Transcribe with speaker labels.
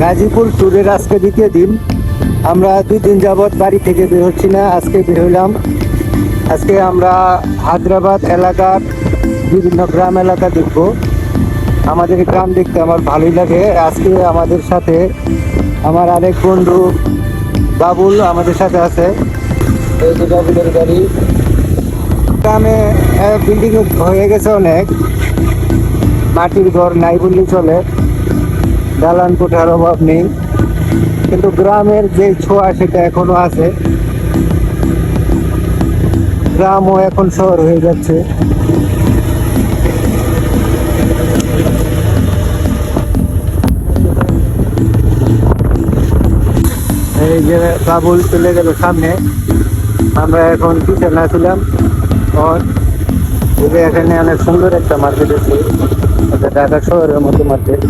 Speaker 1: গাজীপুর ট্যুরের আজকে দ্বিতীয় দিন। আমরা 2 দিন যাবৎ বাড়ি থেকে বের হচ্ছি না, আজকে বের হইলাম। আজকে আমরা হায়দ্রাবাদ এলাকার বিভিন্ন গ্রাম এলাকা দেখব। আমাদের গ্রাম দেখতে আমার ভালোই লাগে। আজকে আমাদের সাথে আমার আরেক বন্ধু বাবুল আমাদের সাথে আছে। এই যে বাবুলের গাড়ি। গ্রামে বিল্ডিং হয়ে গেছে অনেক, মাটির ঘর নাই বললেই চলে, দালান কোঠার অভাব নেই, কিন্তু গ্রামের যে ছোঁয়া সেটা এখনো আছে। গ্রামও এখন শহর হয়ে যাচ্ছে। এই যে বাবুল চলে গেল সামনে, আমরা এখন পিছনে ছিলাম। এখানে অনেক সুন্দর একটা মার্কেট আছে, ঢাকা শহরের মতো মার্কেট।